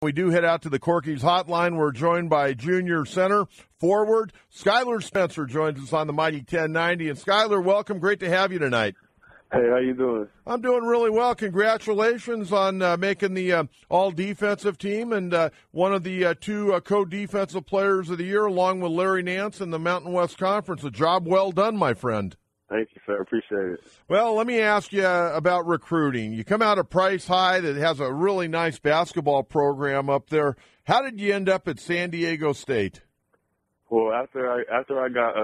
We do head out to the Corky's hotline. We're joined by junior center forward Skylar Spencer joins us on the Mighty 1090. And Skylar, welcome. Great to have you tonight. Hey, how you doing? I'm doing really well. Congratulations on making the all-defensive team and one of the two co-defensive players of the year, along with Larry Nance in the Mountain West Conference. A job well done, my friend. Thank you, sir. Appreciate it. Well, let me ask you about recruiting. You come out of Price High that has a really nice basketball program up there. How did you end up at San Diego State? Well, after I got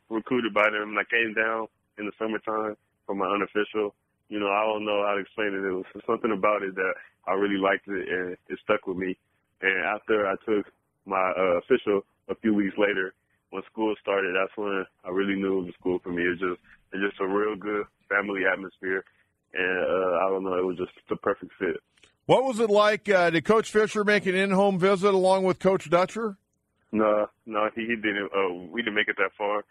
recruited by them, I came down in the summertime for my unofficial. I don't know how to explain it. It was something about it that I really liked it, and it stuck with me. And after I took my official a few weeks later, when school started, that's when I really knew it was school for me. It's just a real good family atmosphere, and I don't know, it was just the perfect fit. What was it like? Did Coach Fisher make an in-home visit along with Coach Dutcher? No, he didn't. We didn't make it that far.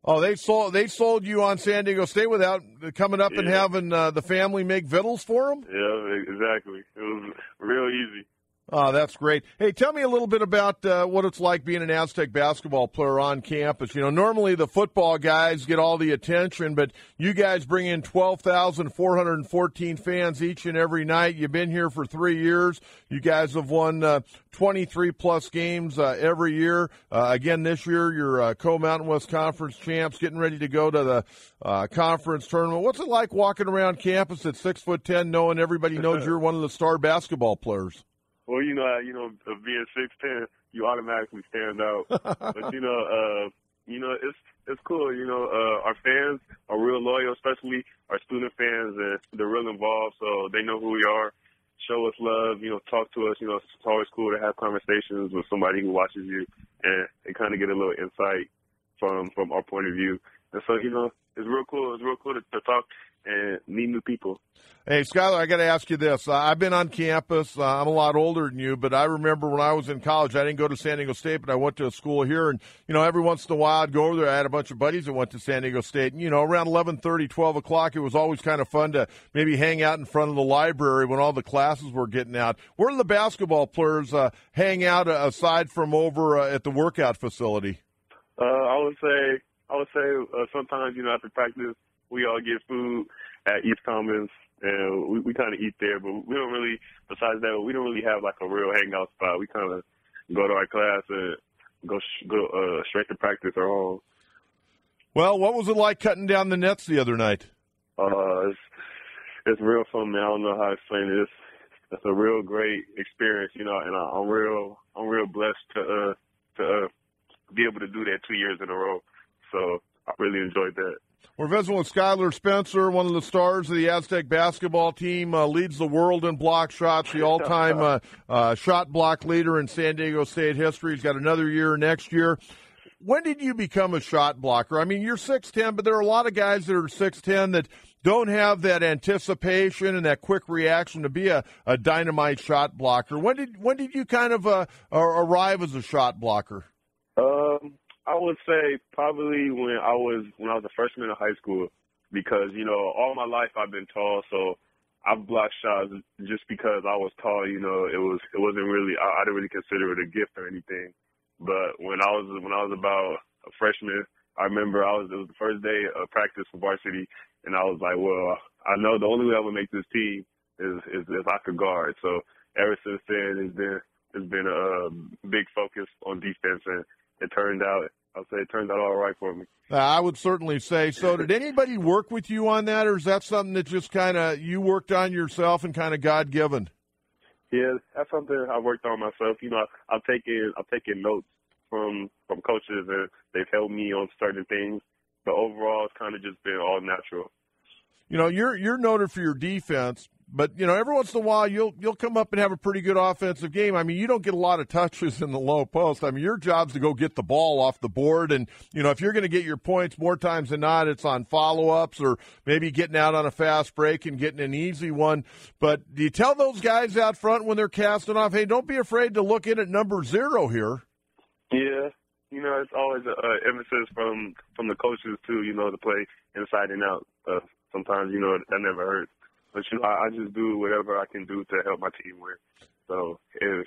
Oh, they sold you on San Diego State without coming up and having the family make vittles for them? Yeah, exactly. It was real easy. Oh, that's great. Hey, tell me a little bit about what it's like being an Aztec basketball player on campus. Normally the football guys get all the attention, but you guys bring in 12,414 fans each and every night. You've been here for 3 years. You guys have won 23-plus games every year. Again, this year, you're co-Mountain West Conference champs, getting ready to go to the conference tournament. What's it like walking around campus at 6'10", knowing everybody knows you're one of the star basketball players? Well, being 6'10", you automatically stand out. But it's cool. Our fans are real loyal, especially our student fans, and they're real involved, so they know who we are. Show us love, talk to us. It's always cool to have conversations with somebody who watches you, and they kind of get a little insight from our point of view. And so, it's real cool. It's real cool to talk and meet new people. Hey, Skylar, I got to ask you this. I've been on campus. I'm a lot older than you, but I remember when I was in college, I didn't go to San Diego State, but I went to a school here. And, every once in a while I'd go over there. I had a bunch of buddies that went to San Diego State. And, around 11:30, 12 o'clock, it was always kind of fun to maybe hang out in front of the library when all the classes were getting out. Where do the basketball players hang out aside from over at the workout facility? I would say sometimes, after practice, we all get food at East Commons, and we kind of eat there, but we don't really, besides that, we don't really have like a real hangout spot. We kind of go to our class and go straight to practice or home. Well, what was it like cutting down the nets the other night? It's real fun, man. I don't know how to explain it. It's a real great experience, and I'm real blessed to be able to do that 2 years in a row. So I really enjoyed that. We're visiting with Skylar Spencer, one of the stars of the Aztec basketball team, leads the world in block shots, the all-time shot block leader in San Diego State history. He's got another year next year. When did you become a shot blocker? I mean, you're 6'10", but there are a lot of guys that are 6'10" that don't have that anticipation and that quick reaction to be a dynamite shot blocker. When did you kind of arrive as a shot blocker? I would say probably when I was a freshman in high school, because all my life I've been tall, so I've blocked shots just because I was tall. It wasn't really, I didn't really consider it a gift or anything. But when I was about a freshman, I remember it was the first day of practice for varsity, and I was like, well, I know the only way I would make this team is if I could guard. So ever since then, it's been a big focus on defense, and it turned out all right for me. I would certainly say so. Did anybody work with you on that, or is that something that just kind of you worked on yourself and kind of God-given? Yeah, that's something I worked on myself. I've taken notes from coaches, and they've helped me on certain things. But overall, it's kind of just been all natural. You're noted for your defense, but every once in a while you'll come up and have a pretty good offensive game. I mean, you don't get a lot of touches in the low post. I mean, your job's to go get the ball off the board, and if you're going to get your points more times than not, it's on follow-ups or maybe getting out on a fast break and getting an easy one. But do you tell those guys out front when they're casting off, hey, don't be afraid to look in at number 0 here? Yeah. It's always an emphasis from the coaches too, to play inside and out. Sometimes, that never hurts. But, I just do whatever I can do to help my team win. So if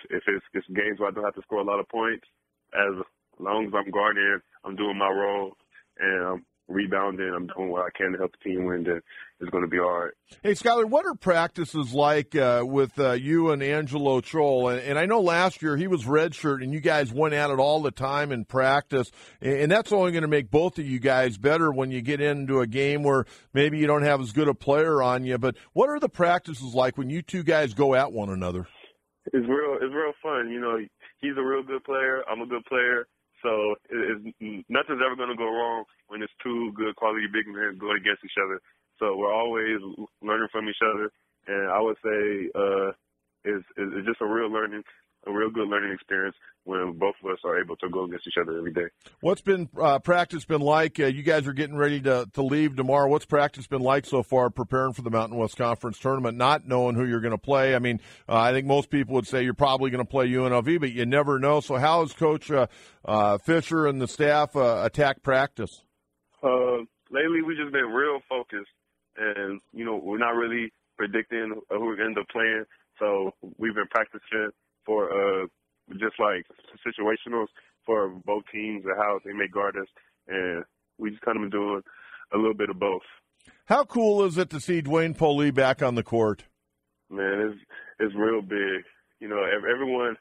it's games where I don't have to score a lot of points, as long as I'm guarding, I'm doing my role, and I'm rebounding, I'm doing what I can to help the team win, then it's going to be all right. Hey, Skylar, what are practices like with you and Angelo Chol? And I know last year he was redshirt, and you guys went at it all the time in practice, and that's only going to make both of you guys better when you get into a game where maybe you don't have as good a player on you. But what are the practices like when you two guys go at one another? It's real fun. You know, he's a real good player. I'm a good player. So nothing's ever going to go wrong when it's two good quality big men going against each other. So we're always learning from each other. And I would say it's just a real good learning experience when both of us are able to go against each other every day. What's been practice been like? You guys are getting ready to leave tomorrow. What's practice been like so far preparing for the Mountain West Conference tournament, not knowing who you're going to play? I mean, I think most people would say you're probably going to play UNLV, but you never know. So how has Coach Fisher and the staff attacked practice? Lately, we've just been real focused, and, you know, we're not really predicting who we're going to end up playing. So we've been practicing for just like situationals for both teams and how they may guard us, and we just kind of been doing a little bit of both. How cool is it to see Dwayne Polee back on the court? Man, it's real big. You know, everyone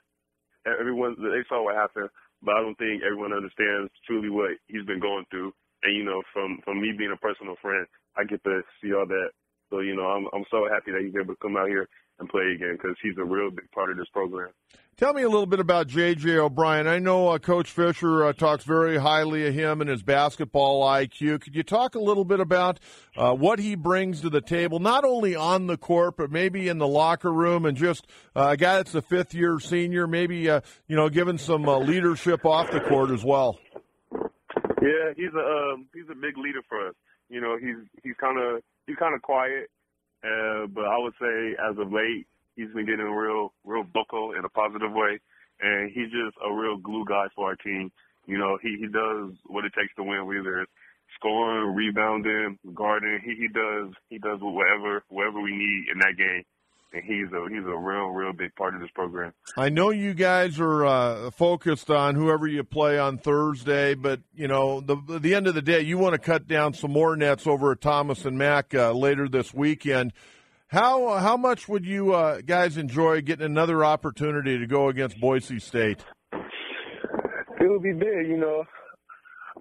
they saw what happened, but I don't think everyone understands truly what he's been going through. And you know, from me being a personal friend, I get to see all that. So you know, I'm so happy that he's able to come out here and play again because he's a real big part of this program. Tell me a little bit about J.J. O'Brien. I know Coach Fisher talks very highly of him and his basketball IQ. Could you talk a little bit about what he brings to the table, not only on the court, but maybe in the locker room, and just a guy that's a fifth-year senior, maybe giving some leadership off the court as well? Yeah, he's a big leader for us. You know, he's kind of quiet, but I would say as of late, he's been getting real vocal in a positive way, and he's just a real glue guy for our team. You know, he does what it takes to win, whether it's scoring, rebounding, guarding. He does whatever we need in that game, and he's a real big part of this program. I know you guys are focused on whoever you play on Thursday, but you know, the end of the day, you want to cut down some more nets over at Thomas and Mack later this weekend. How much would you guys enjoy getting another opportunity to go against Boise State? It would be big, you know.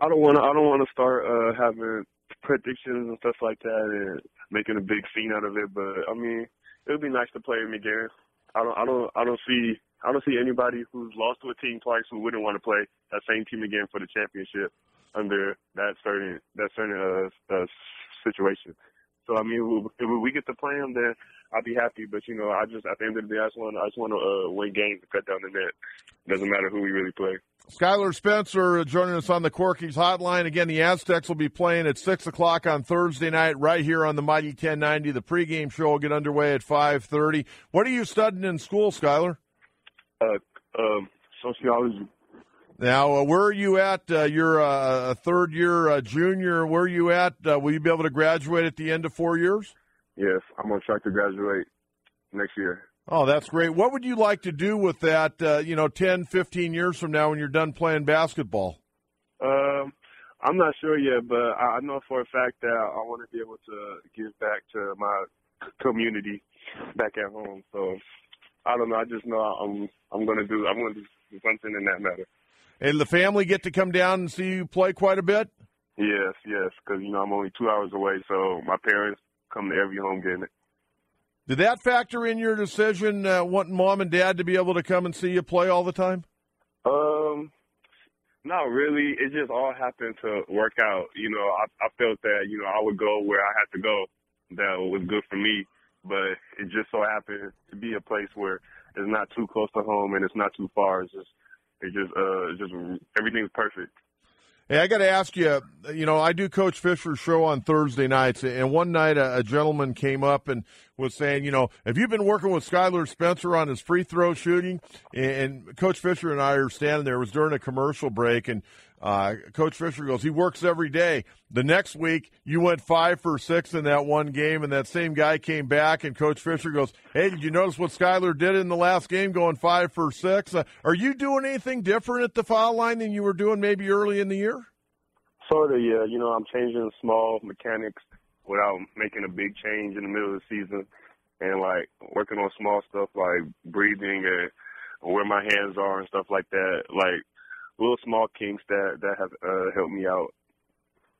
I don't want to start having predictions and stuff like that and making a big scene out of it. But I mean, it would be nice to play him again. I don't see anybody who's lost to a team twice who wouldn't want to play that same team again for the championship under that certain situation. So, I mean, if we get to play them, then I'll be happy. But, you know, at the end of the day, I just want to win games and cut down the net. Doesn't matter who we really play. Skylar Spencer joining us on the Corky's Hotline. Again, the Aztecs will be playing at 6 o'clock on Thursday night right here on the Mighty 1090. The pregame show will get underway at 5:30. What are you studying in school, Skylar? Sociology. Now, where are you at? You're a third-year junior. Where are you at? Will you be able to graduate at the end of 4 years? Yes, I'm on track to graduate next year. Oh, that's great. What would you like to do with that, 10, 15 years from now when you're done playing basketball? I'm not sure yet, but I know for a fact that I want to be able to give back to my community back at home. So I don't know. I just know I'm going to do something in that matter. And the family get to come down and see you play quite a bit? Yes, because, I'm only 2 hours away, so my parents come to every home game. Did that factor in your decision, wanting mom and dad to be able to come and see you play all the time? Not really. It just all happened to work out. I felt that, I would go where I had to go that was good for me, but it just so happened to be a place where it's not too close to home and it's not too far. It's just everything's perfect. Hey, I got to ask you, I do Coach Fisher's show on Thursday nights, and one night a gentleman came up and was saying, have you been working with Skylar Spencer on his free throw shooting? And Coach Fisher and I are standing there. It was during a commercial break, and Coach Fisher goes, he works every day. The next week, you went 5 for 6 in that one game, and that same guy came back, and Coach Fisher goes, hey, did you notice what Skylar did in the last game, going 5 for 6? Are you doing anything different at the foul line than you were doing maybe early in the year? Sort of, yeah. I'm changing small mechanics without making a big change in the middle of the season, and, working on small stuff like breathing and where my hands are and stuff like that, little small kinks that have helped me out.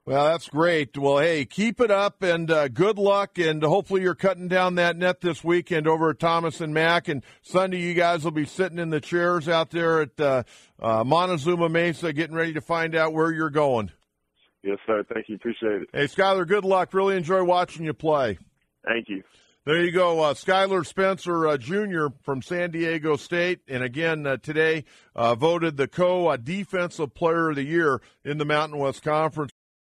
Well, that's great. Well, hey, keep it up, and good luck, and hopefully you're cutting down that net this weekend over at Thomas and Mack, and Sunday you guys will be sitting in the chairs out there at Montezuma Mesa getting ready to find out where you're going. Yes, sir. Thank you. Appreciate it. Hey, Skylar, good luck. Really enjoy watching you play. Thank you. There you go, Skylar Spencer, Jr. from San Diego State, and again today voted the co-defensive player of the year in the Mountain West Conference.